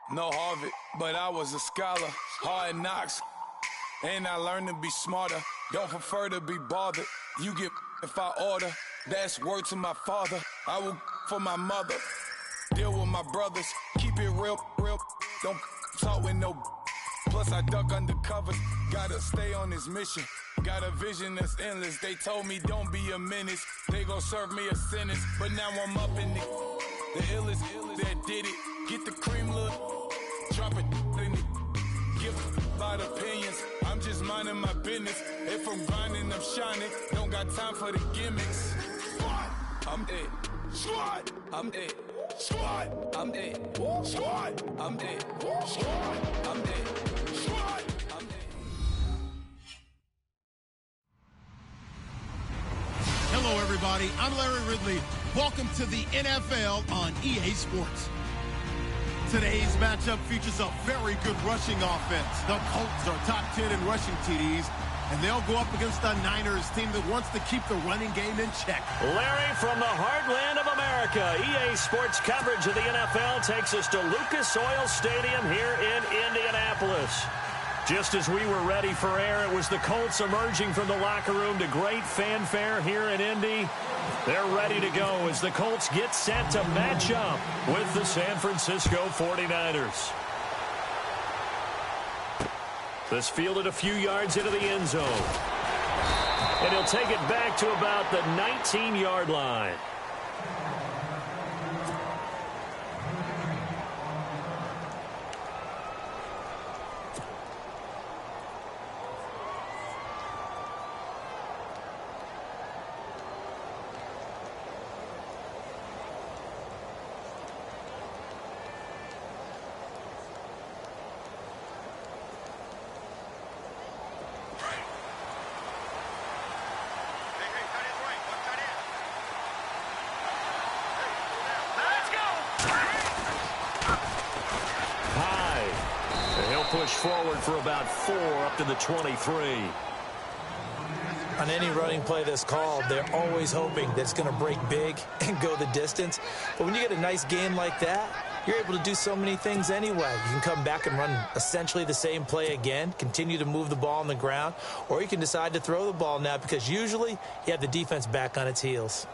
No Harvard, but I was a scholar. Hard knocks, and I learned to be smarter. Don't prefer to be bothered. You get if I order. That's word to my father. I will for my mother. Deal with my brothers. Keep it real. Don't talk with no. Plus I duck undercover. Gotta stay on this mission. Got a vision that's endless. They told me don't be a menace. They gon' serve me a sentence. But now I'm up in the illest that did it. Get the cream look. Drop it in it. Give about opinions. I'm just minding my business. If I'm grinding, I'm shining. Don't got time for the gimmicks. I'm dead. Squad. I'm dead. Squad. I'm dead. Squad. I'm dead. Squad. I'm dead. Squad. I'm dead. Hello, everybody. I'm Larry Ridley. Welcome to the NFL on EA Sports. Today's matchup features a very good rushing offense. The Colts are top 10 in rushing TDs, and they'll go up against the Niners team that wants to keep the running game in check. Larry, from the heartland of America, EA Sports coverage of the NFL takes us to Lucas Oil Stadium here in Indianapolis. Just as we were ready for air, it was the Colts emerging from the locker room to great fanfare here in Indy. They're ready to go as the Colts get set to match up with the San Francisco 49ers. This fielded a few yards into the end zone. And he'll take it back to about the 19-yard line. Push forward for about 4 up to the 23. On any running play that's called, they're always hoping that it's going to break big and go the distance. But when you get a nice game like that, you're able to do so many things anyway. You can come back and run essentially the same play again, continue to move the ball on the ground, or you can decide to throw the ball now because usually you have the defense back on its heels.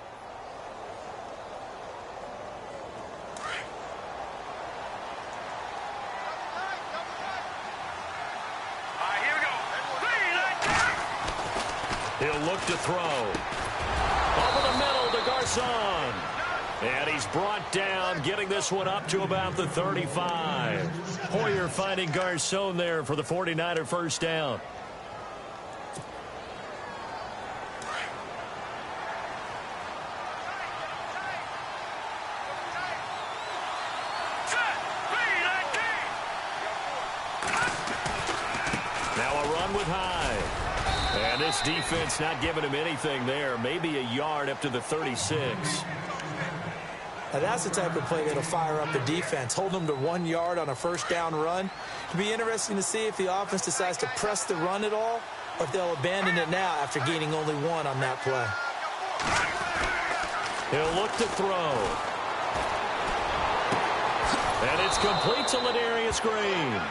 He'll look to throw. Over the middle to Garcon. And he's brought down, getting this one up to about the 35. Hoyer finding Garcon there for the 49er first down. Now a run with Hyde. And this defense not giving him anything there. Maybe a yard up to the 36. Now that's the type of play that'll fire up the defense. Hold them to 1 yard on a first down run. It'll be interesting to see if the offense decides to press the run at all, or if they'll abandon it now after gaining only 1 on that play. He'll look to throw. And it's complete to Ladarius Green.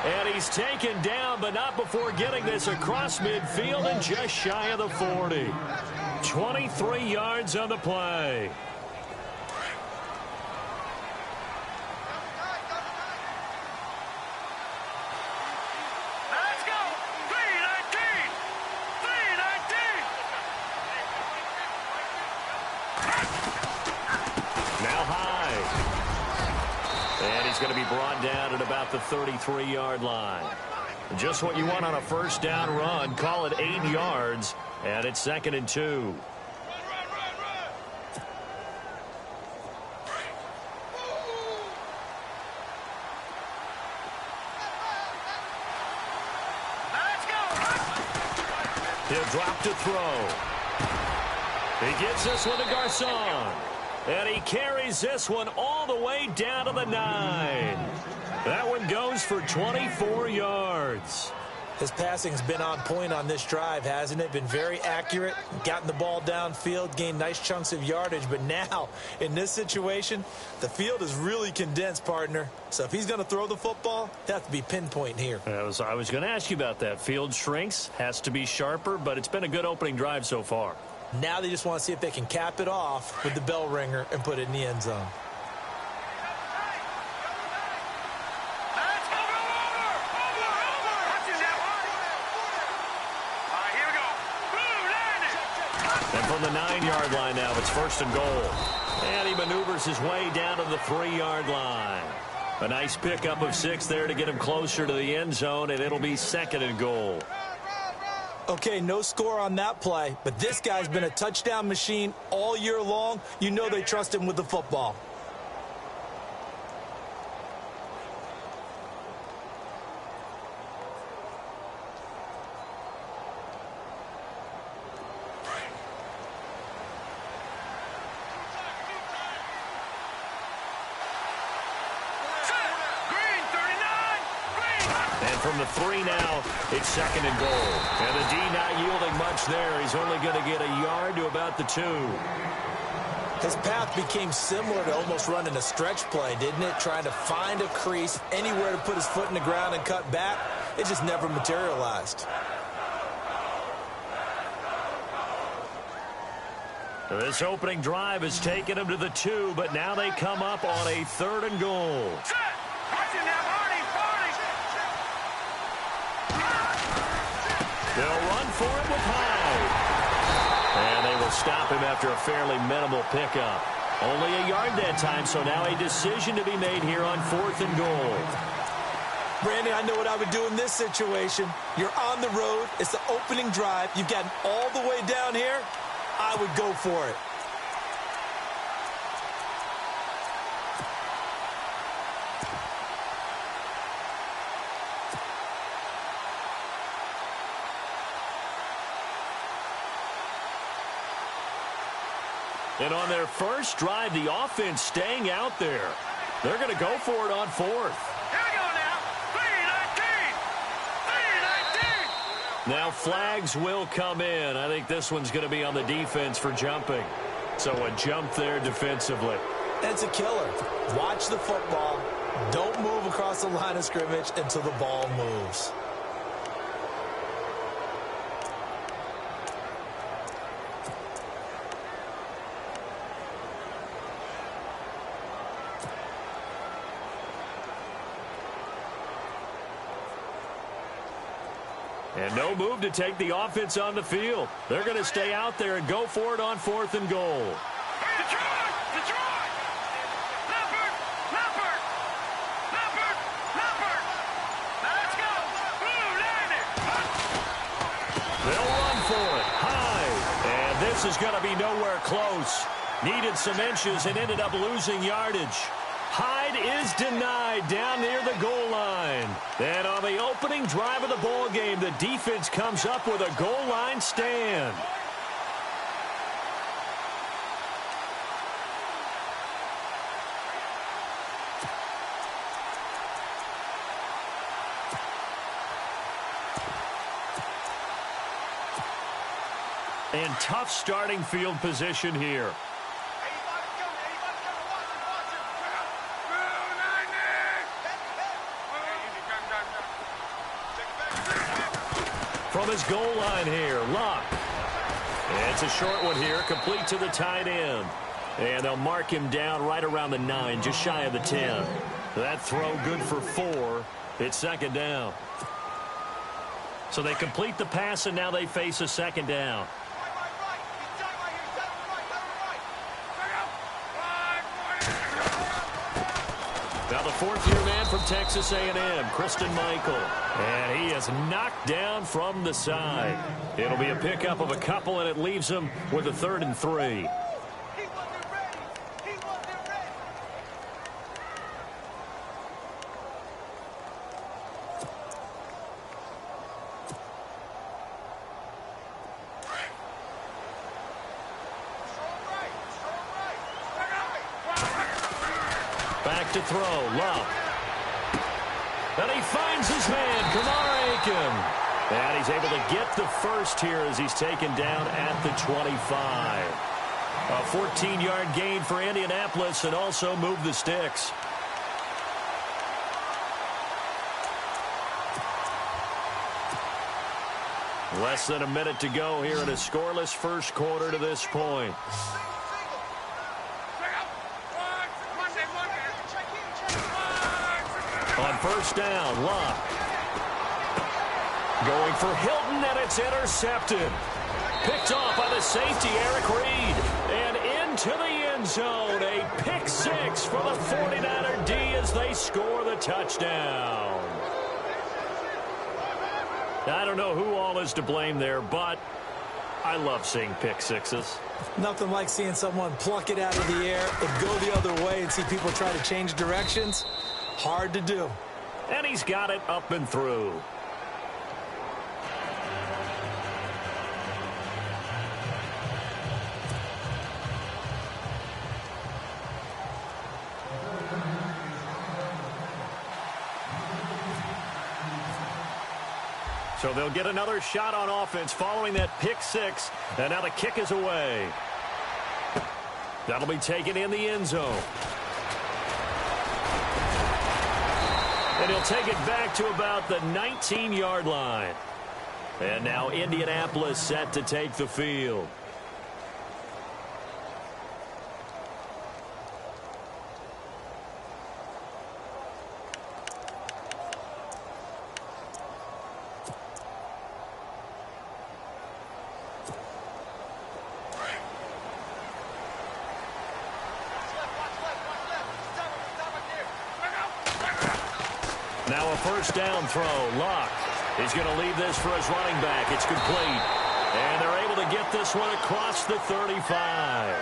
And he's taken down, but not before getting this across midfield and just shy of the 40. 23 yards on the play. Let's go! 319! 319! Now high. And he's going to be brought down at about the 33-yard line. Just what you want on a first down run. Call it 8 yards, and it's 2nd and 2. He'll drop to throw. He gets this one to Garcon. And he carries this one all the way down to the 9. That one goes for 24 yards. His passing's been on point on this drive, hasn't it? Been very accurate, gotten the ball downfield, gained nice chunks of yardage. But now, in this situation, the field is really condensed, partner. So if he's going to throw the football, it has to be pinpoint here. I was going to ask you about that. Field shrinks, has to be sharper, but it's been a good opening drive so far. Now they just want to see if they can cap it off with the bell ringer and put it in the end zone. And from the 9-yard line now, it's 1st and goal. And he maneuvers his way down to the 3-yard line. A nice pickup of 6 there to get him closer to the end zone, and it'll be 2nd and goal. Okay, no score on that play, but this guy's been a touchdown machine all year long. You know they trust him with the football. From the 3 now, it's 2nd and goal. And the D not yielding much there. He's only going to get a yard to about the 2. His path became similar to almost running a stretch play, didn't it? Trying to find a crease, anywhere to put his foot in the ground and cut back. It just never materialized. This opening drive has taken him to the 2, but now they come up on a 3rd and goal. They'll run for it with Hyde. And they will stop him after a fairly minimal pickup. Only a yard that time, so now a decision to be made here on 4th and goal. Brandon, I know what I would do in this situation. You're on the road. It's the opening drive. You've gotten all the way down here. I would go for it. And on their first drive, the offense staying out there. They're going to go for it on 4th. Here we go now. 3-19. 3-19. Now flags will come in. I think this one's going to be on the defense for jumping. So a jump there defensively. That's a killer. Watch the football. Don't move across the line of scrimmage until the ball moves. And no move to take the offense on the field. They're going to stay out there and go for it on 4th and goal. Detroit! Detroit! Leopard! Leopard! Leopard! Leopard! Now let's go! Blue landed! They'll run for it. High. And this is going to be nowhere close. Needed some inches and ended up losing yardage. Hyde is denied down near the goal line. And on the opening drive of the ball game, the defense comes up with a goal line stand. And tough starting field position here. From his goal line here, Luck. And it's a short one here, complete to the tight end. And they'll mark him down right around the 9, just shy of the 10. That throw good for 4. It's 2nd down. So they complete the pass, and now they face a 2nd down. Now the 4th-year man from Texas A&M, Christian Michael. And he is knocked down from the side. It'll be a pickup of a couple, and it leaves him with a 3rd and 3. Back to throw, Love. And he finds his man, Kamar Aiken. And he's able to get the first here as he's taken down at the 25. A 14-yard gain for Indianapolis and also moved the sticks. Less than a minute to go here in a scoreless first quarter to this point. On first down, Locke. Going for Hilton, and it's intercepted. Picked off by the safety, Eric Reed. And into the end zone. A pick six for the 49er D as they score the touchdown. I don't know who all is to blame there, but I love seeing pick sixes. Nothing like seeing someone pluck it out of the air and go the other way and see people try to change directions. Hard to do. And he's got it up and through. So they'll get another shot on offense following that pick six. And now the kick is away. That'll be taken in the end zone. And he'll take it back to about the 19-yard line. And now Indianapolis set to take the field. Now a first down throw. Locke is going to leave this for his running back. It's complete. And they're able to get this one across the 35.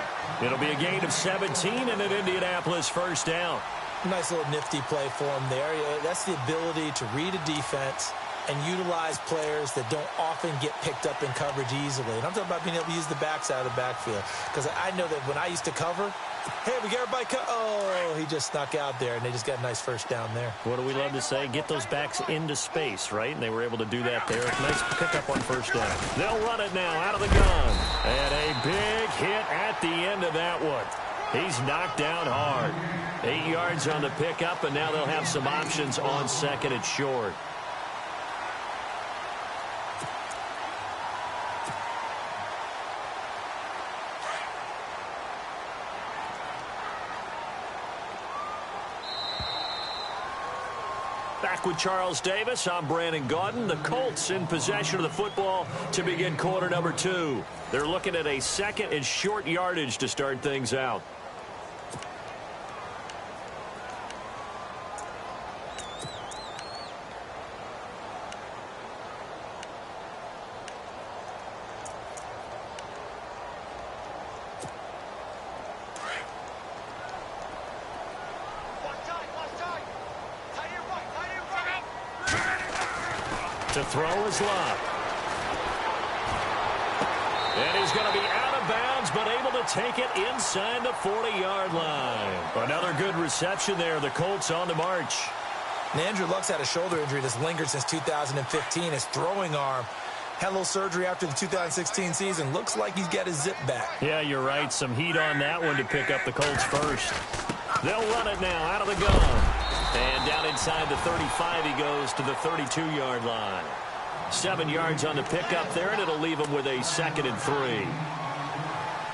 It'll be a gain of 17 and an Indianapolis first down. Nice little nifty play for him there. That's the ability to read a defense and utilize players that don't often get picked up in coverage easily. And I'm talking about being able to use the backside of the backfield. Because I know that when I used to cover, hey, we got everybody oh, he just snuck out there, and they just got a nice first down there. What do we love to say? Get those backs into space, right? And they were able to do that there. Nice pickup on first down. They'll run it now out of the gun. And a big hit at the end of that one. He's knocked down hard. 8 yards on the pickup, and now they'll have some options on second and short. Back with Charles Davis, I'm Brandon Gaudin. The Colts in possession of the football to begin quarter number 2. They're looking at a second and short yardage to start things out. To throw is Locke. And he's going to be out of bounds, but able to take it inside the 40-yard line. Another good reception there. The Colts on the march. And Andrew Luck's had a shoulder injury that's lingered since 2015. His throwing arm had a little surgery after the 2016 season. Looks like he's got his zip back. Yeah, you're right. Some heat on that one to pick up the Colts first. They'll run it now out of the gun. And down inside the 35, he goes to the 32-yard line. 7 yards on the pickup there, and it'll leave him with a second and 3.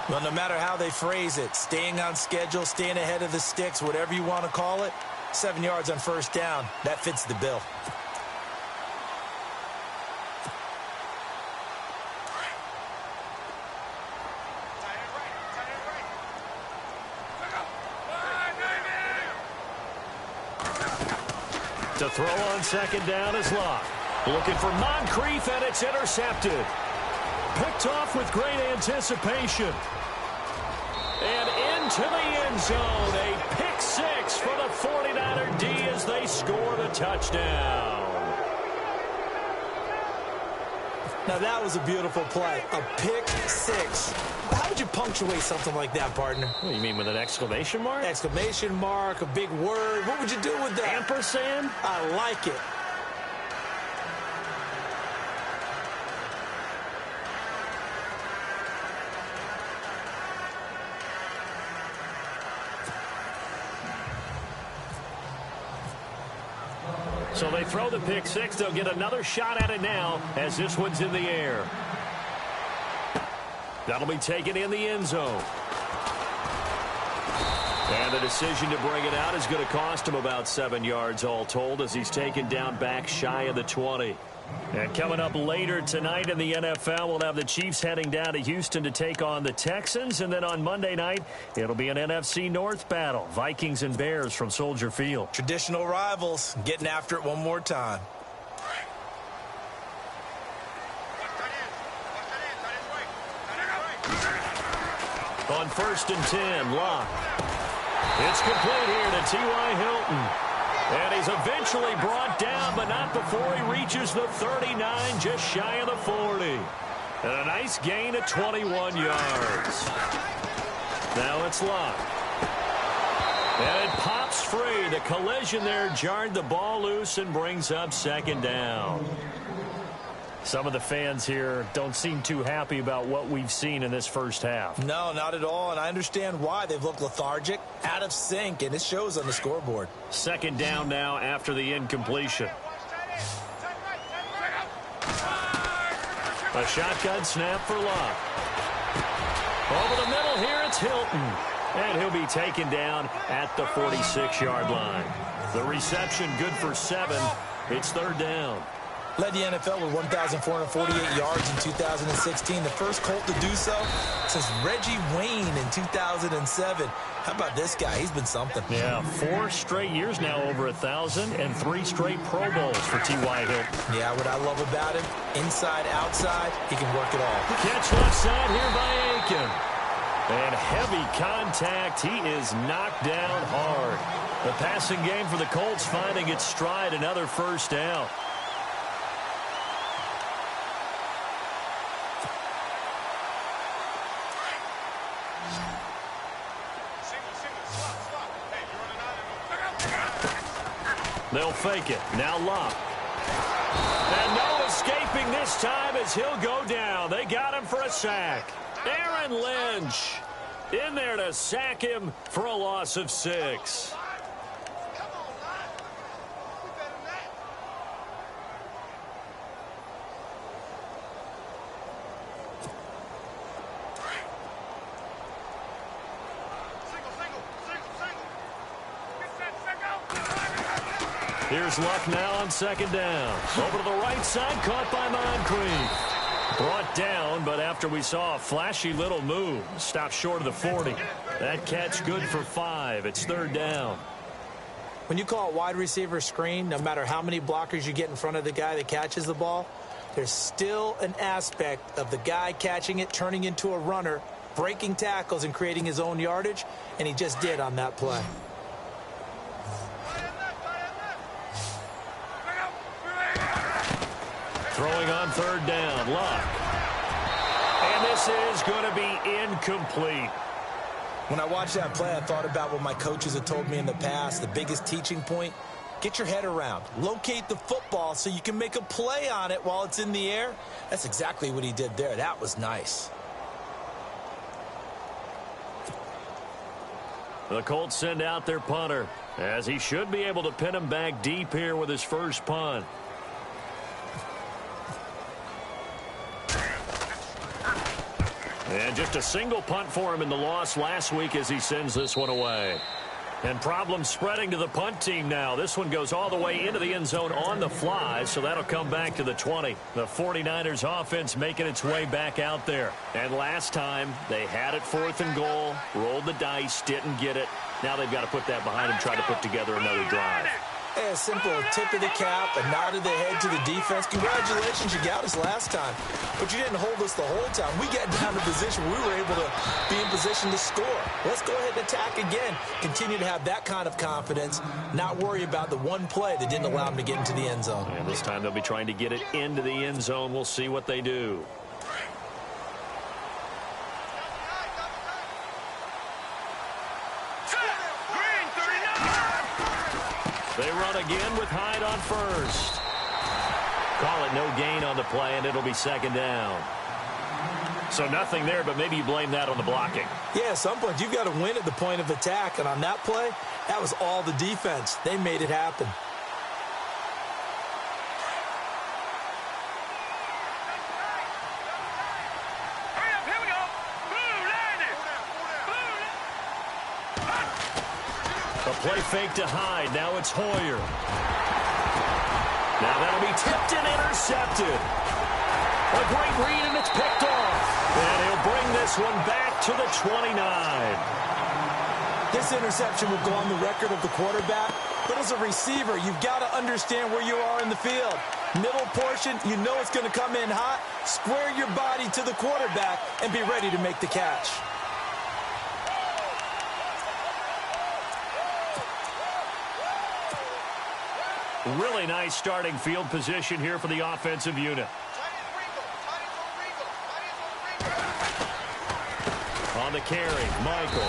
Well, no matter how they phrase it, staying on schedule, staying ahead of the sticks, whatever you want to call it, 7 yards on first down, that fits the bill. To throw on second down is Locke. Looking for Moncrief, and it's intercepted. Picked off with great anticipation. And into the end zone. A pick six for the 49er D as they score the touchdown. Now, that was a beautiful play. A pick six. How would you punctuate something like that, partner? What do you mean, with an exclamation mark? Exclamation mark, a big word. What would you do with that? Ampersand? I like it. So they throw the pick six. They'll get another shot at it now as this one's in the air. That'll be taken in the end zone. And the decision to bring it out is going to cost him about 7 yards all told as he's taken down back shy of the 20. And coming up later tonight in the NFL, we'll have the Chiefs heading down to Houston to take on the Texans. And then on Monday night, it'll be an NFC North battle. Vikings and Bears from Soldier Field. Traditional rivals getting after it one more time. On 1st and 10, Locke. It's complete here to T.Y. Hilton. And he's eventually brought down, but not before he reaches the 39, just shy of the 40. And a nice gain of 21 yards. Now it's Locke. And it pops free. The collision there jarred the ball loose and brings up 2nd down. Some of the fans here don't seem too happy about what we've seen in this first half. No, not at all, and I understand why. They've looked lethargic, out of sync, and it shows on the scoreboard. 2nd down now after the incompletion. A shotgun snap for Locke. Over the middle here, it's Hilton. And he'll be taken down at the 46-yard line. The reception good for 7. It's 3rd down. Led the NFL with 1,448 yards in 2016. The first Colt to do so since Reggie Wayne in 2007. How about this guy? He's been something. Yeah, 4 straight years now over 1,000 and 3 straight Pro Bowls for T.Y. Hilton. Yeah, what I love about him, inside, outside, he can work it all. Catch left side here by Aiken. And heavy contact. He is knocked down hard. The passing game for the Colts finding its stride. Another 1st down. They'll fake it. Now Locke. And no escaping this time as he'll go down. They got him for a sack. Aaron Lynch in there to sack him for a loss of 6. Here's Luck now on 2nd down. Over to the right side, caught by Moncrief. Brought down, but after we saw a flashy little move, stopped short of the 40. That catch good for 5. It's 3rd down. When you call a wide receiver screen, no matter how many blockers you get in front of the guy that catches the ball, there's still an aspect of the guy catching it, turning into a runner, breaking tackles and creating his own yardage, and he just did on that play. Throwing on 3rd down, Luck. And this is going to be incomplete. When I watched that play, I thought about what my coaches had told me in the past. The biggest teaching point, get your head around. Locate the football so you can make a play on it while it's in the air. That's exactly what he did there. That was nice. The Colts send out their punter, as he should be able to pin him back deep here with his first punt. And just a single punt for him in the loss last week as he sends this one away. And problems spreading to the punt team now. This one goes all the way into the end zone on the fly, so that'll come back to the 20. The 49ers offense making its way back out there. And last time, they had it 4th and goal, rolled the dice, didn't get it. Now they've got to put that behind them, try to put together another drive. A simple tip of the cap, a nod of the head to the defense. Congratulations, you got us last time. But you didn't hold us the whole time. We got down to position where we were able to be in position to score. Let's go ahead and attack again. Continue to have that kind of confidence, not worry about the one play that didn't allow them to get into the end zone. And this time they'll be trying to get it into the end zone. We'll see what they do. They run again with Hyde on 1st. Call it no gain on the play, and it'll be 2nd down. So nothing there, but maybe you blame that on the blocking. Yeah, at some point you've got to win at the point of attack, and on that play, that was all the defense. They made it happen. play fake to Hyde. Now it's Hoyer. Now that'll be tipped and intercepted. A great read, and it's picked off. And he'll bring this one back to the 29. This interception will go on the record of the quarterback, but as a receiver, you've got to understand where you are in the field. Middle portion, you know it's going to come in hot. Square your body to the quarterback and be ready to make the catch. Really nice starting field position here for the offensive unit. On the carry, Michael.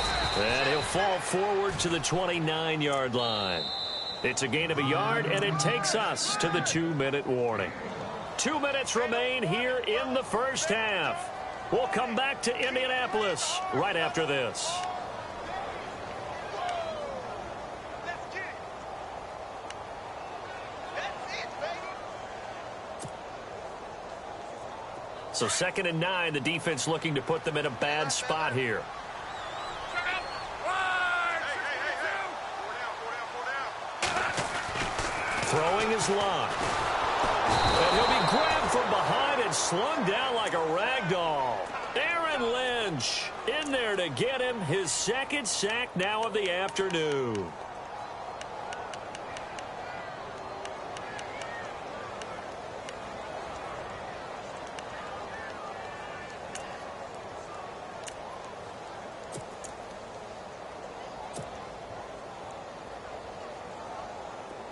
And he'll fall forward to the 29-yard line. It's a gain of a yard, and it takes us to the 2-minute warning. 2 minutes remain here in the first half. We'll come back to Indianapolis right after this. So 2nd and 9, the defense looking to put them in a bad spot here. Throwing his line. And he'll be grabbed from behind and slung down like a rag doll. Aaron Lynch in there to get him his 2nd sack now of the afternoon.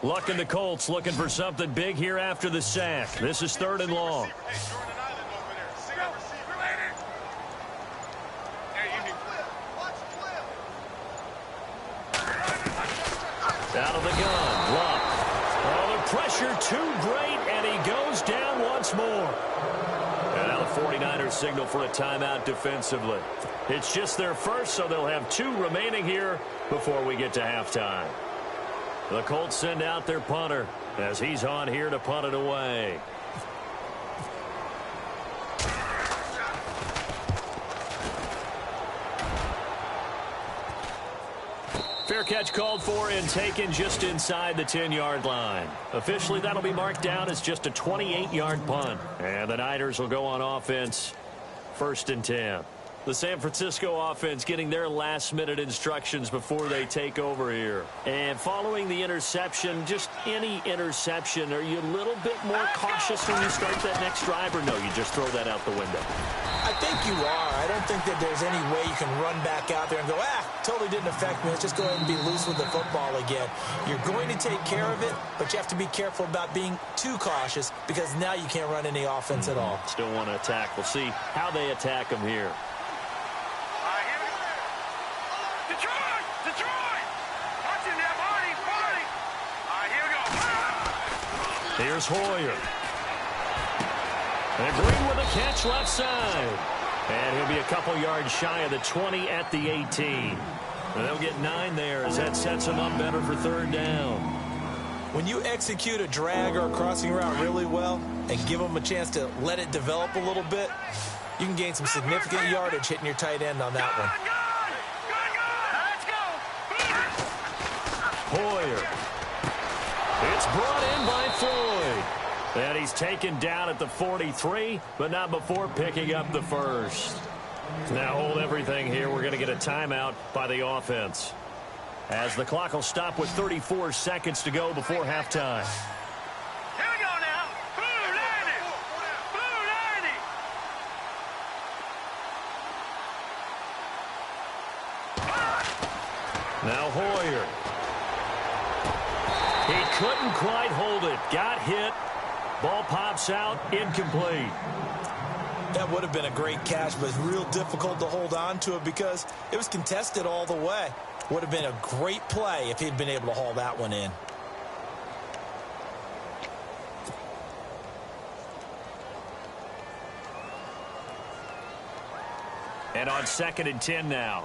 Luck in the Colts looking for something big here after the sack. This is 3rd and long. Out of the gun. Luck. Oh, the pressure too great, and he goes down once more. And now the 49ers signal for a timeout defensively. It's just their first, so they'll have 2 remaining here before we get to halftime. The Colts send out their punter as he's on here to punt it away. Fair catch called for and taken just inside the 10-yard line. Officially, that'll be marked down as just a 28-yard punt. And the Niners will go on offense, 1st and 10. The San Francisco offense getting their last-minute instructions before they take over here. And following the interception, just any interception, are you a little bit more cautious when you start that next drive, or no, you just throw that out the window? I think you are. I don't think that there's any way you can run back out there and go, totally didn't affect me. Let's just go ahead and be loose with the football again. You're going to take care of it, but you have to be careful about being too cautious because now you can't run any offense at all. Still want to attack. We'll see how they attack them here. Here's Hoyer. And Green with a catch left side. And he'll be a couple yards shy of the 20 at the 18. And they'll get 9 there as that sets him up better for 3rd down. When you execute a drag or a crossing route really well and give them a chance to let it develop a little bit, you can gain some significant yardage hitting your tight end on that one. Hoyer. It's brought in by Floyd. And he's taken down at the 43, but not before picking up the 1st. Now hold everything here. We're going to get a timeout by the offense, as the clock will stop with 34 seconds to go before halftime. Here we go now. Blue 90. Blue 90. Now Hoyer. He couldn't quite hold it. Got hit. Ball pops out. Incomplete. That would have been a great catch, but it's real difficult to hold on to it because it was contested all the way. Would have been a great play if he'd been able to haul that one in. And on 2nd and 10 now.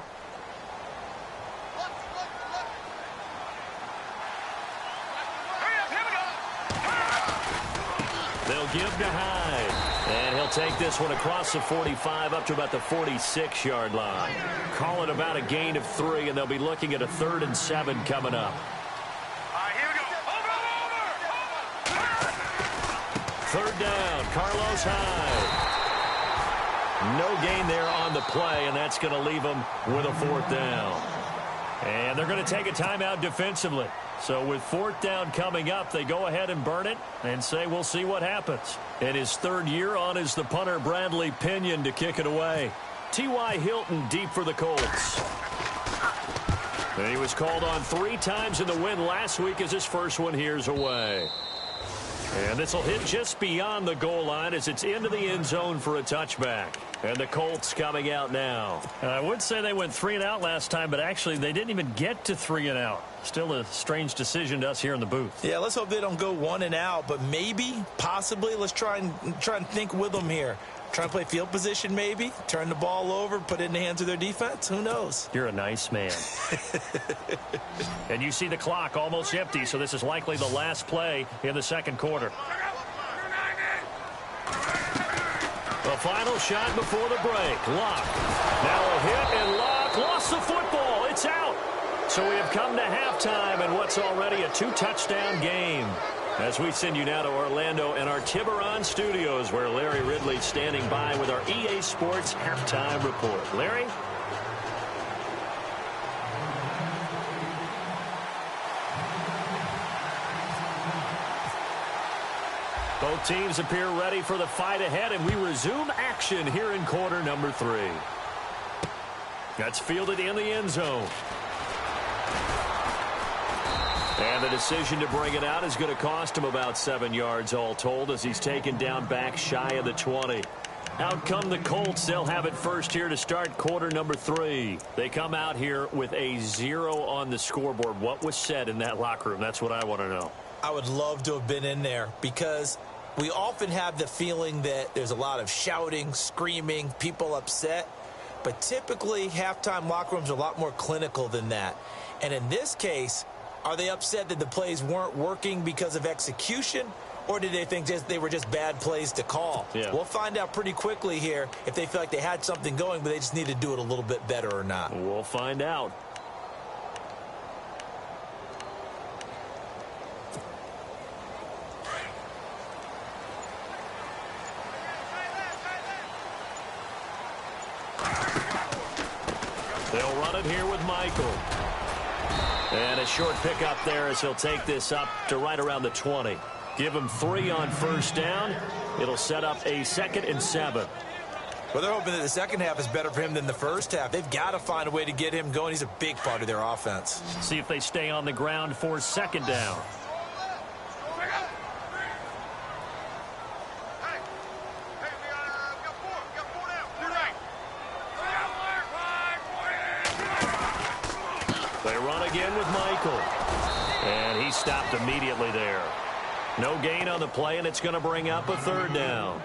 They'll give to Hyde. And he'll take this one across the 45 up to about the 46-yard line. Call it about a gain of 3, and they'll be looking at a 3rd and 7 coming up. All right, here we go. Over! 3rd down, Carlos Hyde. No gain there on the play, and that's going to leave them with a 4th down. And they're going to take a timeout defensively. So with 4th down coming up, they go ahead and burn it and say we'll see what happens. In his 3rd year on is the punter Bradley Pinion to kick it away. T.Y. Hilton deep for the Colts. And he was called on 3 times in the win last week as his first one here's away. And this will hit just beyond the goal line as it's into the end zone for a touchback. And the Colts coming out now. I would say they went 3 and out last time, but actually they didn't even get to 3 and out. Still a strange decision to us here in the booth. Yeah, let's hope they don't go 1 and out, but maybe, possibly, let's try and think with them here. Try and play field position maybe, turn the ball over, put it in the hands of their defense. Who knows? You're a nice man. And you see the clock almost empty, so this is likely the last play in the 2nd quarter. The final shot before the break. Locke. Now a hit, and Locke lost the football. It's out. So we have come to halftime in what's already a 2-touchdown game. As we send you now to Orlando and our Tiburon studios, where Larry Ridley's standing by with our EA Sports halftime report. Larry? Both teams appear ready for the fight ahead, and we resume action here in quarter number 3. That's fielded in the end zone. And the decision to bring it out is going to cost him about 7 yards all told as he's taken down back shy of the 20. Out come the Colts. They'll have it first here to start quarter number 3. They come out here with a 0 on the scoreboard. What was said in that locker room? That's what I want to know. I would love to have been in there because we often have the feeling that there's a lot of shouting, screaming, people upset. But typically, halftime locker rooms are a lot more clinical than that. And in this case, are they upset that the plays weren't working because of execution, or did they think they were just bad plays to call? Yeah. We'll find out pretty quickly here if they feel like they had something going, but they just need to do it a little bit better or not. We'll find out. They'll run it here with Michael. And a short pickup there as he'll take this up to right around the 20. Give him 3 on first down. It'll set up a 2nd and 7. Well, they're hoping that the second half is better for him than the first half. They've got to find a way to get him going. He's a big part of their offense. See if they stay on the ground for 2nd down. They run again with Michael. And he stopped immediately there. No gain on the play, and it's going to bring up a 3rd down.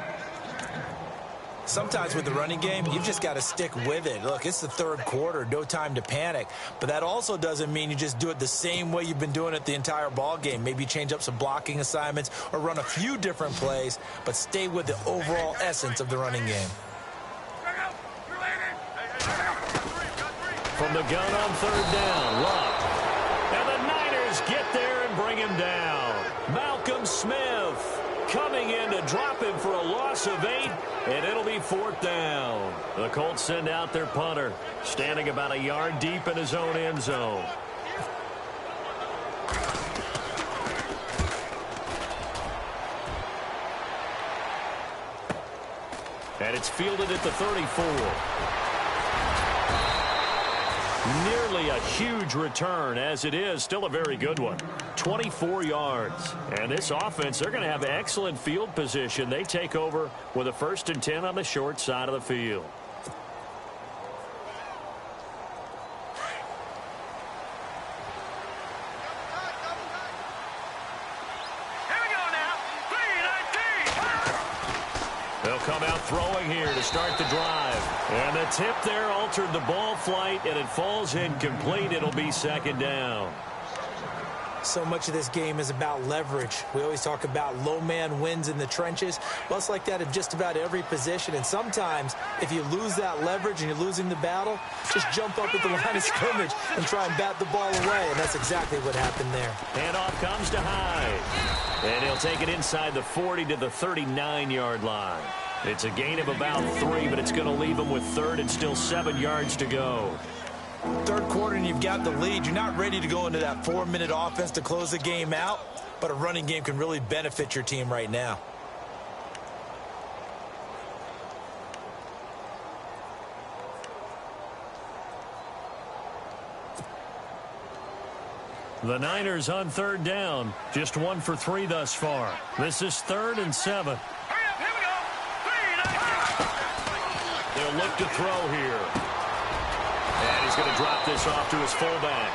Sometimes with the running game, you've just got to stick with it. Look, it's the 3rd quarter, no time to panic. But that also doesn't mean you just do it the same way you've been doing it the entire ball game. Maybe change up some blocking assignments or run a few different plays, but stay with the overall essence of the running game. From the gun on 3rd down, Locke. And the Niners get there and bring him down. Malcolm Smith coming in to drop him for a loss of 8, and it'll be 4th down. The Colts send out their punter, standing about a yard deep in his own end zone. And it's fielded at the 34. Nearly a huge return, as it is still a very good one. 24 yards. And this offense, they're going to have excellent field position. They take over with a 1st and 10 on the short side of the field. Here we go now. 3-19. They'll come out throwing here to start the drive. And the tip there altered the ball flight, and it falls incomplete. It'll be 2nd down. So much of this game is about leverage. We always talk about low man wins in the trenches. Well, it's like that in just about every position. And sometimes, if you lose that leverage and you're losing the battle, just jump up at the line of scrimmage and try and bat the ball away. And that's exactly what happened there. Handoff comes to Hyde. And he'll take it inside the 40 to the 39-yard line. It's a gain of about 3, but it's going to leave him with third and still 7 yards to go. Third quarter and you've got the lead. You're not ready to go into that 4-minute offense to close the game out, but a running game can really benefit your team right now. The Niners on third down. Just 1 for 3 thus far. This is 3rd and 7. They'll look to throw here. And he's going to drop this off to his fullback.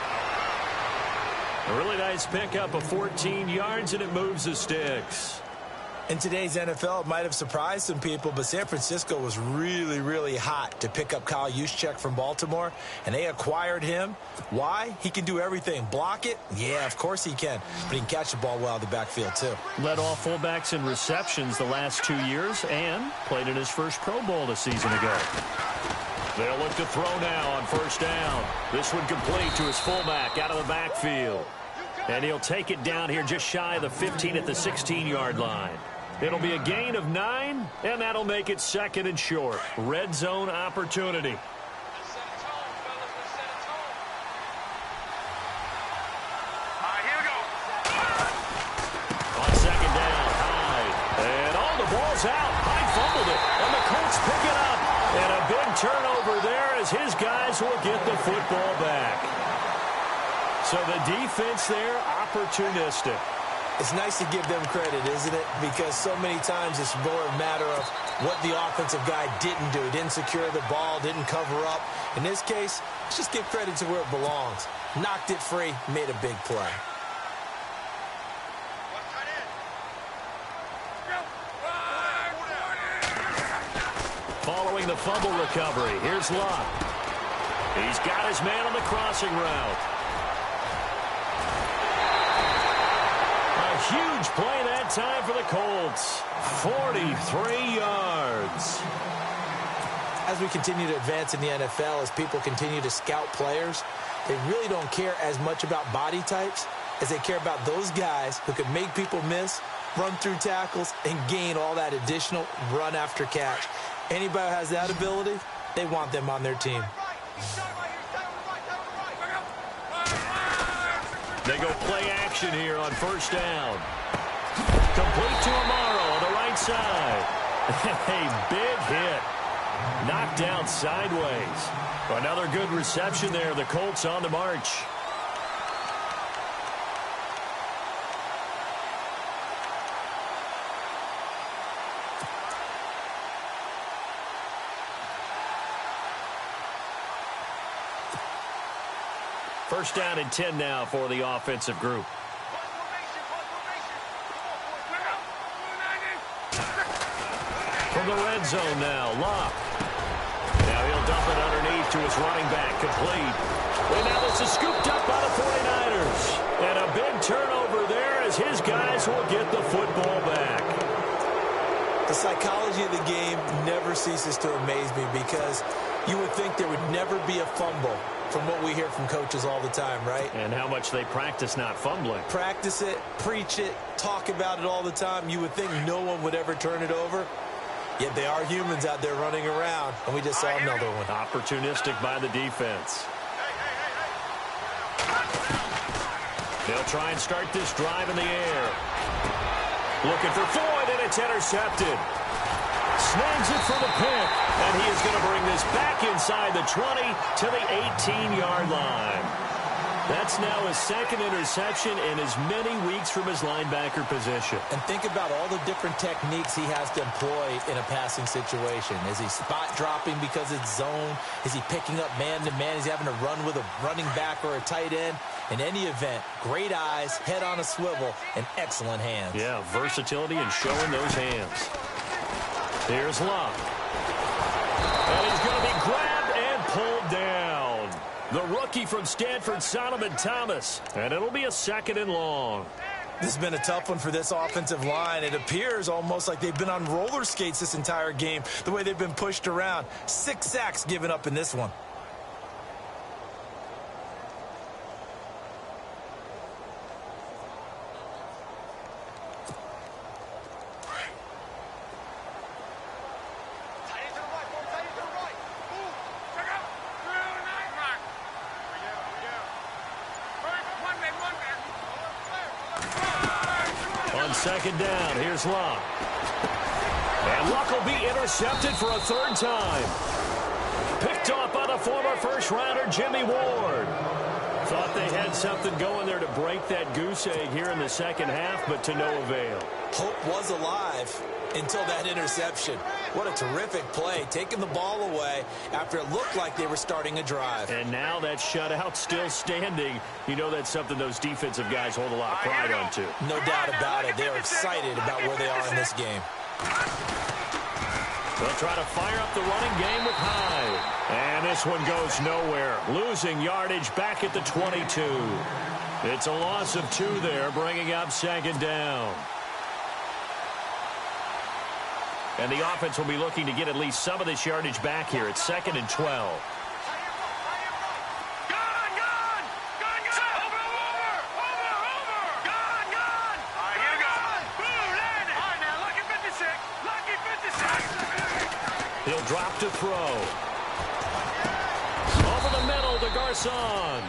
A really nice pickup of 14 yards, and it moves the sticks. In today's NFL, it might have surprised some people, but San Francisco was really, really hot to pick up Kyle Juszczyk from Baltimore, and they acquired him. Why? He can do everything. Block it? Yeah, of course he can. But he can catch the ball well in the backfield, too. Led all fullbacks in receptions the last 2 years and played in his first Pro Bowl a season ago. They'll look to throw now on first down. This one complete to his fullback out of the backfield. And he'll take it down here just shy of the 15 at the 16-yard line. It'll be a gain of 9, and that'll make it 2nd and short. Red zone opportunity. On 2nd down, Hyde. And all the ball's out. Hyde fumbled it, and the Colts pick it up. And a big turnover there as his guys will get the football back. So the defense there, opportunistic. It's nice to give them credit, isn't it? Because so many times it's more a matter of what the offensive guy didn't do. Didn't secure the ball, didn't cover up. In this case, let's just give credit to where it belongs. Knocked it free, made a big play. Following the fumble recovery, here's Locke. He's got his man on the crossing route. A huge play that time for the Colts. 43 yards. As we continue to advance in the NFL, as people continue to scout players, they really don't care as much about body types as they care about those guys who can make people miss, run through tackles, and gain all that additional run after catch. Anybody who has that ability, they want them on their team. They go play action here on first down. Complete to Amaro on the right side. A big hit. Knocked down sideways. Another good reception there. The Colts on the march. First down and 10 now for the offensive group. From the red zone now, Locke. Now he'll dump it underneath to his running back, complete. And now this is scooped up by the 49ers. And a big turnover there as his guys will get the football back. The psychology of the game never ceases to amaze me because you would think there would never be a fumble from what we hear from coaches all the time, right? And how much they practice not fumbling. Practice it, preach it, talk about it all the time. You would think no one would ever turn it over. Yet they are humans out there running around, and we just saw another one. Opportunistic by the defense. They'll try and start this drive in the air. Looking for Floyd, and it's intercepted. Snags it for the pick, and he is going to bring this back inside the 20 to the 18-yard line. That's now his second interception in as many weeks from his linebacker position. And think about all the different techniques he has to employ in a passing situation. Is he spot dropping because it's zone? Is he picking up man-to-man? Is he having to run with a running back or a tight end? In any event, great eyes, head on a swivel, and excellent hands. Yeah, versatility and showing those hands. Here's Locke. And he's going to be grabbed and pulled down. The rookie from Stanford, Solomon Thomas. And it'll be a 2nd and long. This has been a tough one for this offensive line. It appears almost like they've been on roller skates this entire game, the way they've been pushed around. 6 sacks given up in this one. On 2nd down, here's Luck. And Luck will be intercepted for a 3rd time. Picked off by the former first-rounder Jimmy Ward. Thought they had something going there to break that goose egg here in the 2nd half, but to no avail. Hope was alive until that interception. What a terrific play, taking the ball away after it looked like they were starting a drive. And now that shutout still standing. You know that's something those defensive guys hold a lot of pride on, too. No doubt about it. They're excited about where they are in this game. They'll try to fire up the running game with Hyde. And this one goes nowhere. Losing yardage back at the 22. It's a loss of 2 there, bringing up 2nd down. And the offense will be looking to get at least some of this yardage back here. It's 2nd and 12. He'll drop to throw. Over the middle to Garcon.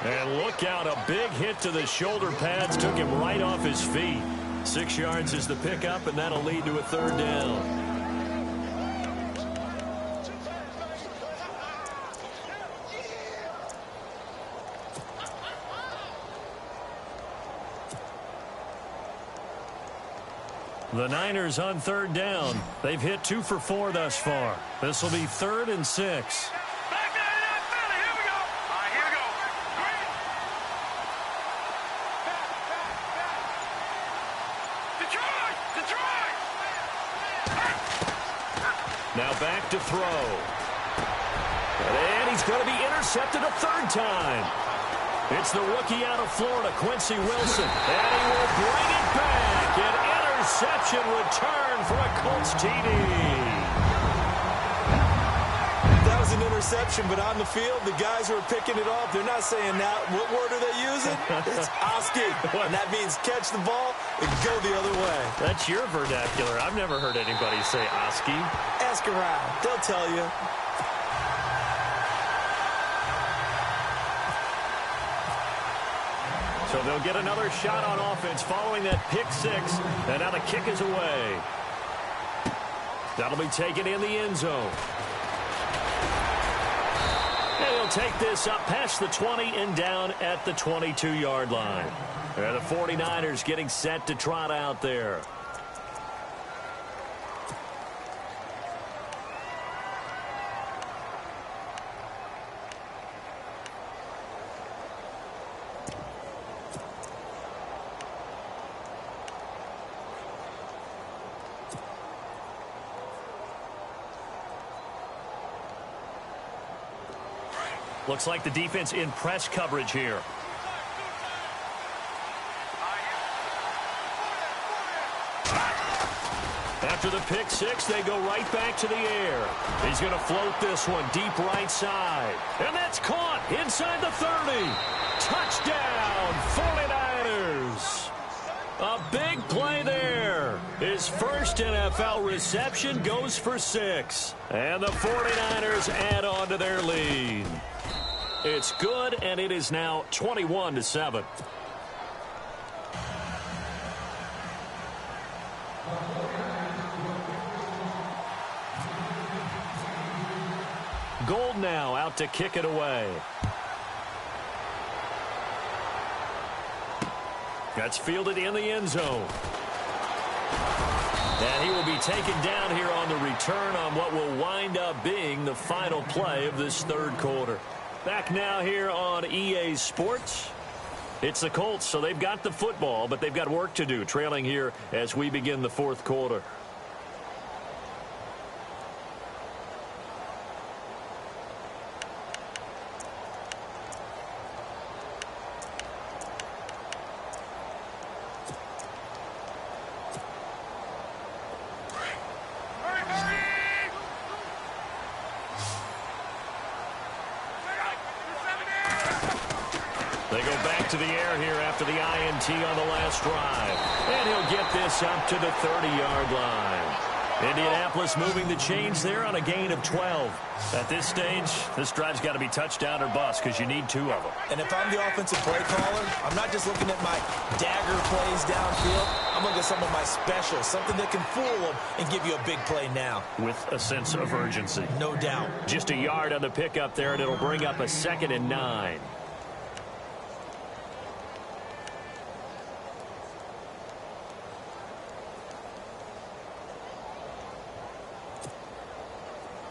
And look out, a big hit to the shoulder pads took him right off his feet. 6 yards is the pickup, and that'll lead to a 3rd down. The Niners on 3rd down. They've hit 2 for 4 thus far. This will be 3rd and 6. Now back to throw. And he's going to be intercepted a 3rd time. It's the rookie out of Florida, Quincy Wilson. And he will bring it back. An interception return for a Colts TD. That was an interception, but on the field, the guys who are picking it off, they're not saying that. What word are they using? It's Oski. And that means catch the ball and go the other way. That's your vernacular. I've never heard anybody say Oski. Ask around. They'll tell you. So they'll get another shot on offense following that pick 6. And now the kick is away. That'll be taken in the end zone. And he'll take this up past the 20 and down at the 22-yard line. And the 49ers getting set to trot out there. Looks like the defense in press coverage here. After the pick 6, they go right back to the air. He's going to float this one deep right side. And that's caught inside the 30. Touchdown, 49ers. A big play there. His first NFL reception goes for 6. And the 49ers add on to their lead. It's good, and it is now 21-7. Gold now out to kick it away. That's fielded in the end zone. And he will be taken down here on the return on what will wind up being the final play of this 3rd quarter. Back now here on EA Sports. It's the Colts, so they've got the football, but they've got work to do, trailing here as we begin the 4th quarter. to the air here after the INT on the last drive. And he'll get this up to the 30-yard line. Indianapolis moving the chains there on a gain of 12. At this stage, this drive's got to be touchdown or bust because you need 2 of them. And if I'm the offensive play caller, I'm not just looking at my dagger plays downfield. I'm looking at some of my specials, something that can fool them and give you a big play now. With a sense of urgency. No doubt. Just a yard on the pickup there, and it'll bring up a 2nd and 9.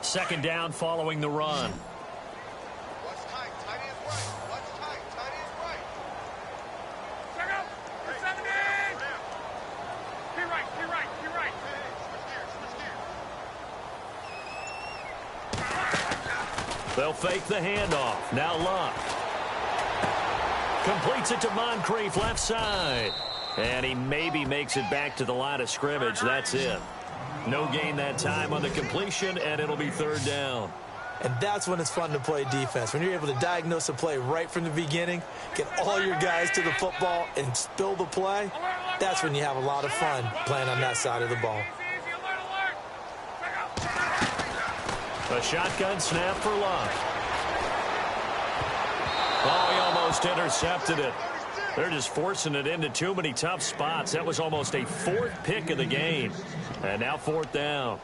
Second down following the run. What's tight? Tight end right. What's tight? Tight end right. Check out. 70. Be right. Be right. Be right. Switch gears. Switch gears. They'll fake the handoff. Now Luck. Completes it to Moncrief left side. And he maybe makes it back to the line of scrimmage. That's it. No gain that time on the completion, and it'll be 3rd down. And that's when it's fun to play defense. When you're able to diagnose a play right from the beginning, get all your guys to the football, and spill the play, that's when you have a lot of fun playing on that side of the ball. A shotgun snap for Luck. Oh, he almost intercepted it. They're just forcing it into too many tough spots. That was almost a 4th pick of the game. And now 4th down.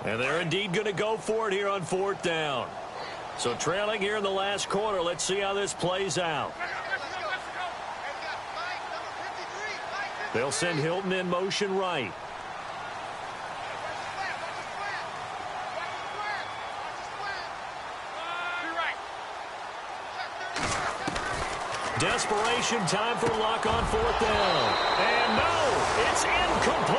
And they're indeed going to go for it here on 4th down. So trailing here in the last quarter. Let's see how this plays out. They'll send Hilton in motion right. Desperation time for Luck on 4th down. And no, it's incomplete.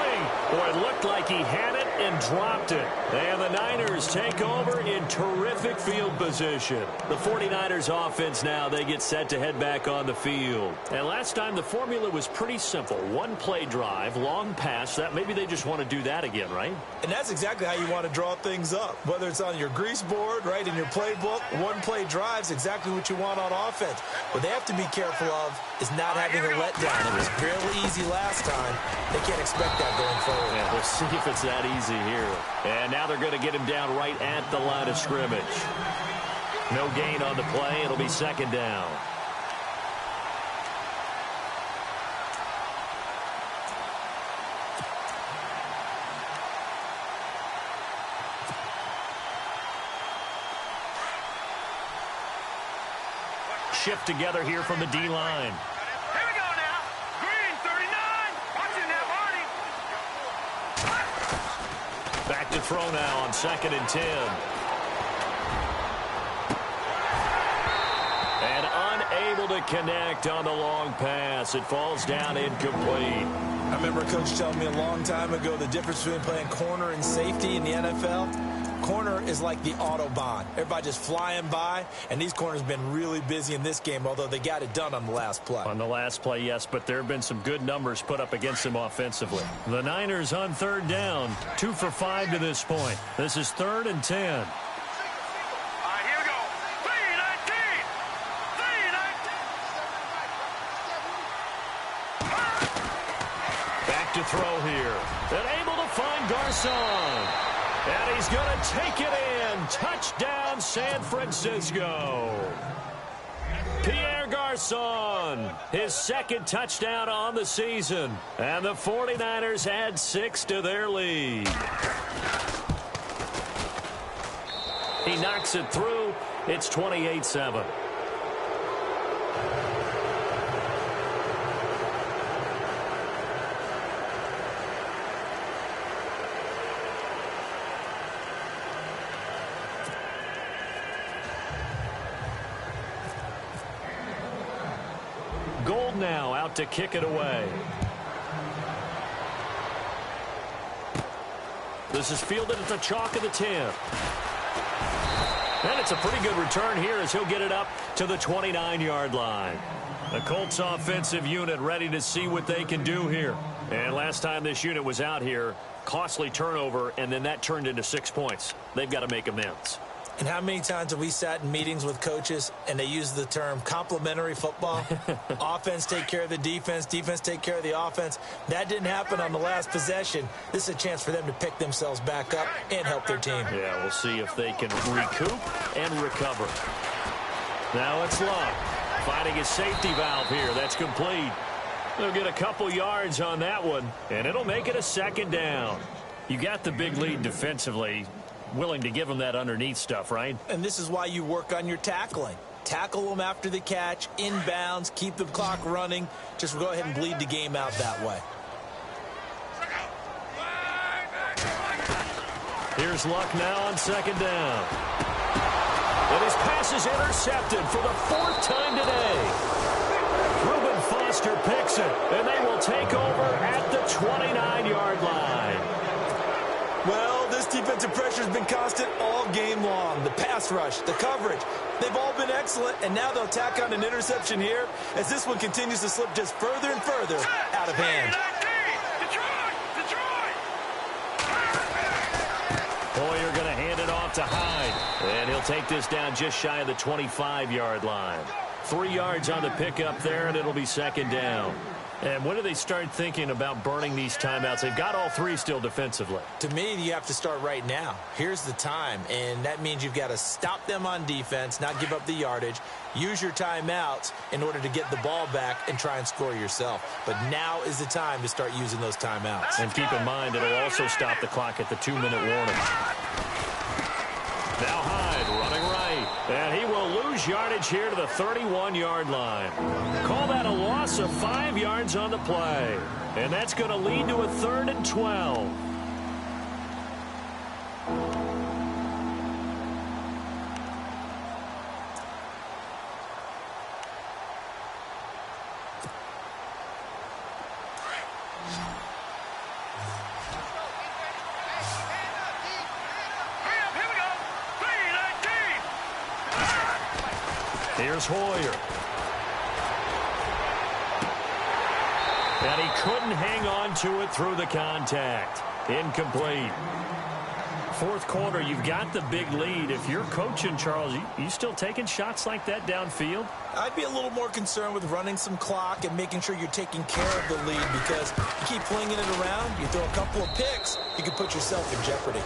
Boy, it looked like he had it and dropped it. And the Niners take over in terrific field position. The 49ers offense now, they get set to head back on the field. And last time the formula was pretty simple. 1-play drive, long pass. That maybe they just want to do that again, right? And that's exactly how you want to draw things up. Whether it's on your grease board, right, in your playbook, 1-play drive's exactly what you want on offense. What they have to be careful of is not having a letdown. It was fairly easy last time. They can't expect that going forward. Yeah, we'll see if it's that easy here. And now they're going to get him down right at the line of scrimmage. No gain on the play. It'll be 2nd down. Shift together here from the D-line. Here we go now. Green 39. Watching that, Marty. Back to throw now on 2nd and 10. And unable to connect on the long pass. It falls down incomplete. I remember a coach telling me a long time ago the difference between playing corner and safety in the NFL. Corner is like the Autobahn. Everybody just flying by, and these corners have been really busy in this game, although they got it done on the last play. On the last play, yes, but there have been some good numbers put up against them offensively. The Niners on 3rd down, 2 for 5 to this point. This is 3rd and 10. All right, here we go. 3-19. 3-19. Back to throw here. And able to find Garcon. And he's going to take it in. Touchdown, San Francisco. Pierre Garcon, his 2nd touchdown on the season. And the 49ers add 6 to their lead. He knocks it through. It's 28-7. Gold now out to kick it away. This is fielded at the chalk of the 10. And it's a pretty good return here as he'll get it up to the 29-yard line. The Colts offensive unit ready to see what they can do here. And last time this unit was out here, Costly turnover, and then that turned into 6 points. They've got to make amends. And how many times have we sat in meetings with coaches and they use the term complementary football? Offense take care of the defense, defense take care of the offense. That didn't happen on the last possession. This is a chance for them to pick themselves back up and help their team. Yeah, we'll see if they can recoup and recover. Now it's Luck finding his safety valve here. That's complete. They'll get a couple yards on that one, and it'll make it a 2nd down. You got the big lead defensively. Willing to give them that underneath stuff, right? And this is why you work on your tackling. Tackle them after the catch, inbounds, keep the clock running. Just go ahead and bleed the game out that way. Here's Luck now on 2nd down. And his pass is intercepted for the 4th time today. Reuben Foster picks it, and they will take over at the 29-yard line. Well, this defensive pressure has been constant all game long. The pass rush, the coverage, they've all been excellent, and now they'll tack on an interception here as this one continues to slip just further and further out of hand. Hoyer going to hand it off to Hyde, and he'll take this down just shy of the 25-yard line. 3 yards on the pickup there, and it'll be 2nd down. And when do they start thinking about burning these timeouts? They've got all 3 still defensively. To me, you have to start right now. Here's the time, and that means you've got to stop them on defense, not give up the yardage, use your timeouts in order to get the ball back and try and score yourself. But now is the time to start using those timeouts. And keep in mind, it'll also stop the clock at the 2-minute warning. Now Hyde running right, and he will lose yardage here to the 31-yard line. Call that a loss of 5 yards on the play, and that's going to lead to a 3rd and 12. Here's Hoyer. And he couldn't hang on to it through the contact. Incomplete. 4th quarter, you've got the big lead. If you're coaching, Charles, you still taking shots like that downfield? I'd be a little more concerned with running some clock and making sure you're taking care of the lead, because you keep flinging it around, you throw a couple of picks, you can put yourself in jeopardy.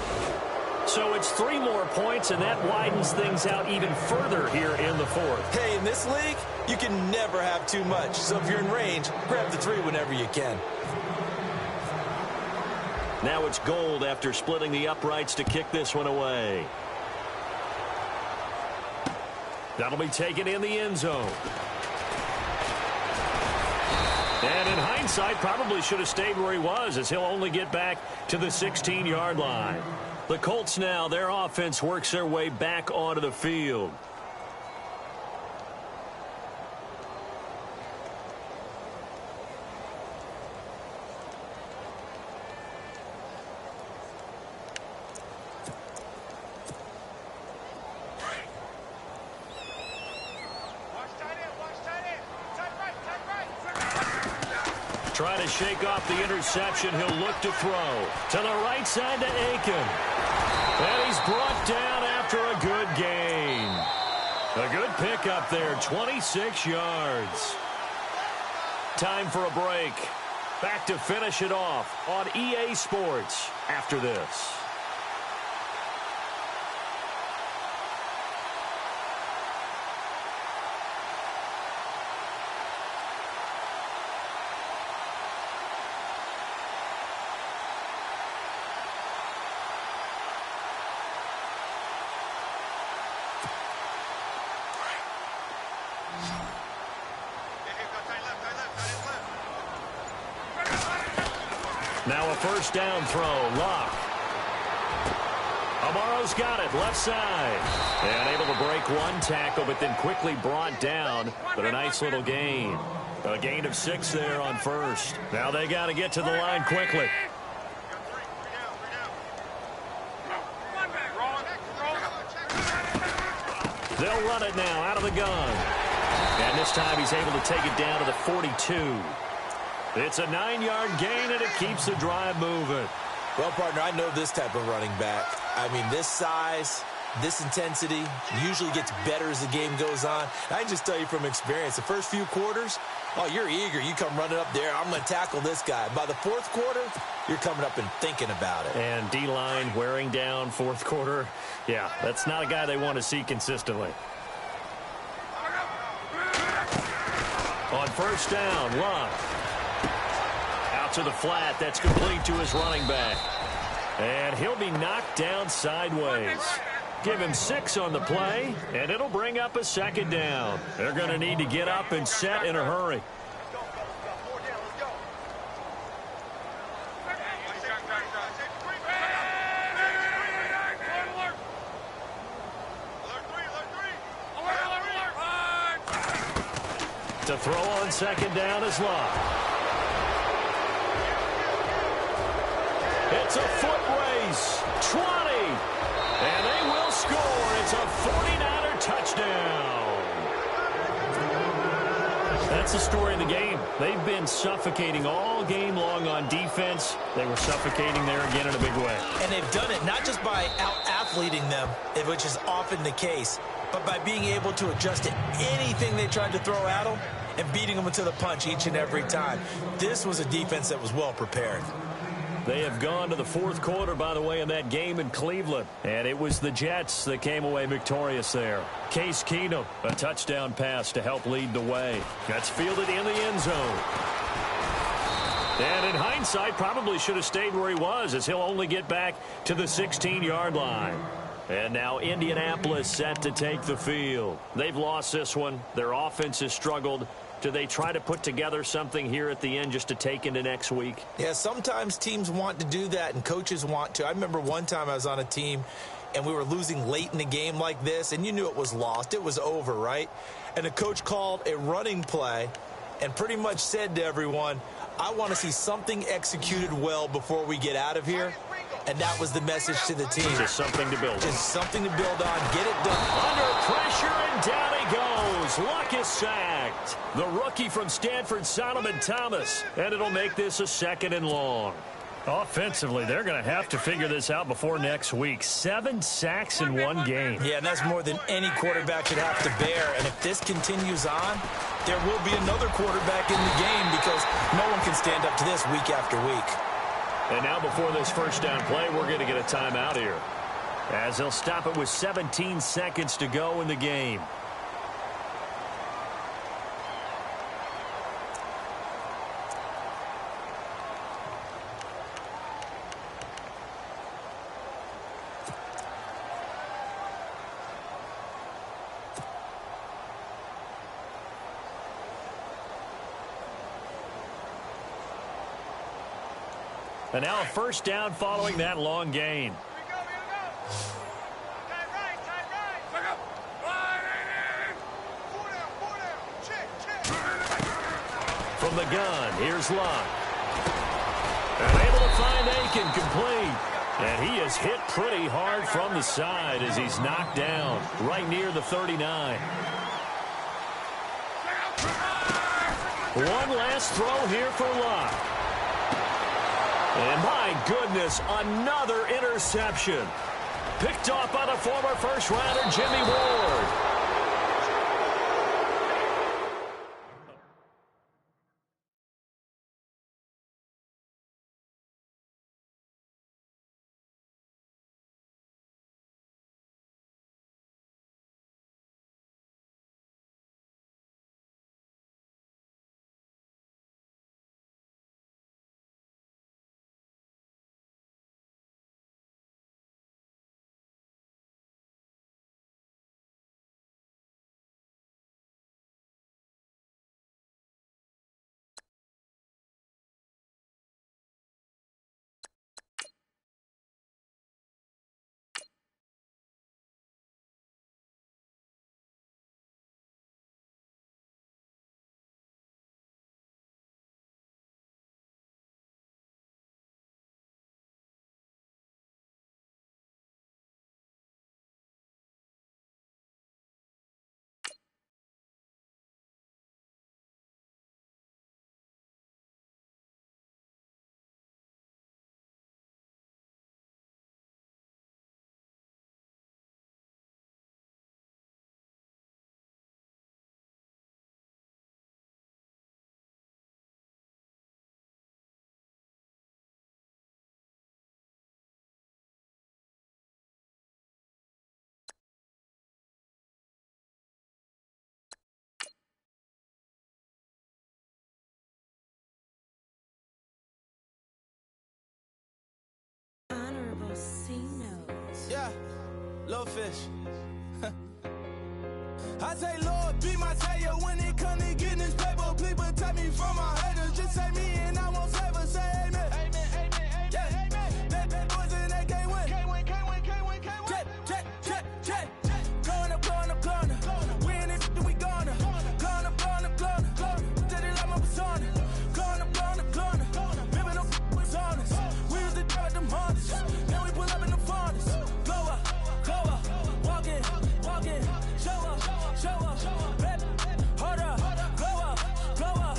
So it's 3 more points, and that widens things out even further here in the 4th. Hey, in this league, you can never have too much. So if you're in range, grab the 3 whenever you can. Now it's Gold after splitting the uprights to kick this one away. That'll be taken in the end zone. And in hindsight, probably should have stayed where he was, as he'll only get back to the 16-yard line. The Colts now, their offense works their way back onto the field. Trying to shake off the interception. He'll look to throw. To the right side to Aiken. And he's brought down after a good gain. A good pickup there, 26 yards. Time for a break. Back to finish it off on EA Sports after this. Now a first down throw. Lock. Amaro's got it. Left side. And able to break one tackle, but then quickly brought down. But a nice little gain. A gain of 6 there on first. Now they got to get to the line quickly. They'll run it now out of the gun. And this time he's able to take it down to the 42. It's a 9-yard gain, and it keeps the drive moving. Well, partner, I know this type of running back. I mean, this size, this intensity usually gets better as the game goes on. I can just tell you from experience, the first few quarters, oh, you're eager. You come running up there, I'm going to tackle this guy. By the fourth quarter, you're coming up and thinking about it. And D-line wearing down fourth quarter. Yeah, that's not a guy they want to see consistently. On first down, Love. Out to the flat. That's complete to his running back. And he'll be knocked down sideways. Give him 6 on the play, and it'll bring up a second down. They're going to need to get up and set in a hurry. To throw on second down is Love. It's a foot race. 20. And they will score. It's a 49er touchdown. That's the story of the game. They've been suffocating all game long on defense. They were suffocating there again in a big way. And they've done it not just by out-athleting them, which is often the case, but by being able to adjust to anything they tried to throw at them and beating them to the punch each and every time. This was a defense that was well prepared. They have gone to the fourth quarter, by the way, in that game in Cleveland. And it was the Jets that came away victorious there. Case Keenum, a touchdown pass to help lead the way. That's fielded in the end zone. And in hindsight, probably should have stayed where he was, as he'll only get back to the 16-yard line. And now Indianapolis set to take the field. They've lost this one. Their offense has struggled. Do they try to put together something here at the end just to take into next week? Yeah, sometimes teams want to do that and coaches want to. I remember one time I was on a team and we were losing late in the game like this, and you knew it was lost. It was over, right? And the coach called a running play and pretty much said to everyone, I want to see something executed well before we get out of here. And that was the message to the team. Just something to build on. Just something to build on. Get it done. Under pressure, and down he goes. Luck is sacked. The rookie from Stanford, Solomon Thomas. And it'll make this a second and long. Offensively, they're going to have to figure this out before next week. 7 sacks in one game. Yeah, and that's more than any quarterback should have to bear. And if this continues on, there will be another quarterback in the game because no one can stand up to this week after week. And now before this first down play, we're going to get a timeout here, as they'll stop it with 17 seconds to go in the game. And now a first down following that long gain. From the gun, here's Luck. And able to find Aiken complete. And he is hit pretty hard from the side as he's knocked down right near the 39. One last throw here for Luck. And my goodness, another interception. Picked off by the former first-rounder Jimmy Ward. little fish. I say, Lord, be my savior when it comes to getting this paper. Please protect me from my haters. Just say me and I won't save her. Say amen. Amen, amen, amen, yeah. Amen. Bad boys and they can't win. Can't win, can't win, can't win, can't win. Check. Going up. We in it, we gonna. Going up. Did it like my persona. Going up. Living up was honest. We was the drug them hardest. Then we pull up in the furnace. Glow up. Walking. Show up. Baby, hold up. Glow up.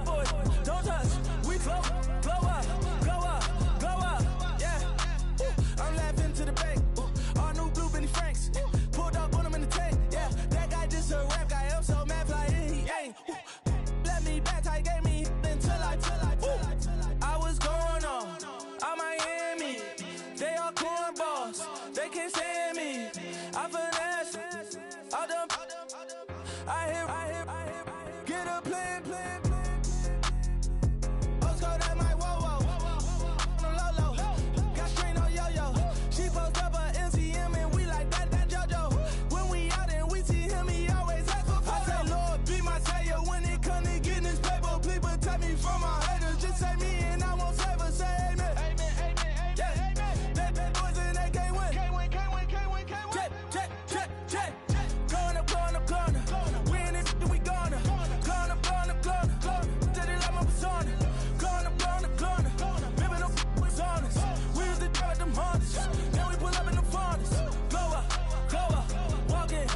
Boy, don't touch. We glow up. Yeah. I'm laughing to the bank. All new blue Benny Franks. Pulled up on him in the tank. Yeah, that guy just a rap guy. I'm so mad fly in, he ain't. Let me back tight, gave me until I was going on Miami. They all cornballs. They can't stand me. I finesse. All them. I hear. Get a plan. Osco, that my whoa. No low. Got strain on yo-yo. She post up her MCM and we like that JoJo. When we out and we see him, he always ask for photo. I say, Lord, be my savior when it come to getting this paper. Please protect me from my haters. Just say me and I won't save her. Say amen. Amen. Yeah. Bad boys and they can't win. Can't win. Check. Going up. We in it, we gonna. Going up. Did it like my persona. Going up. Living up was honest. We was the drug them hardest. Then we pull up in the furnace. Glow up. Walking.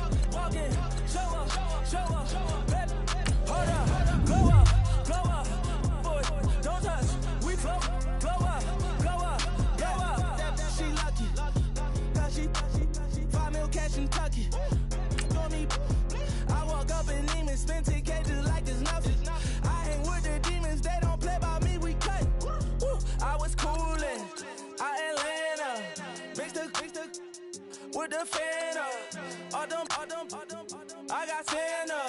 Show up. Baby, hold up. Glow up. Boy, don't touch. We glow up. She lucky. Cause she 5 mil cash in Kentucky. I walk up in demons, spend 10K just like it's nothing. I hang with the demons, they don't play by me, we cut. I was coolin' out Atlanta, mixed with the Fanta. All them, I got Santa.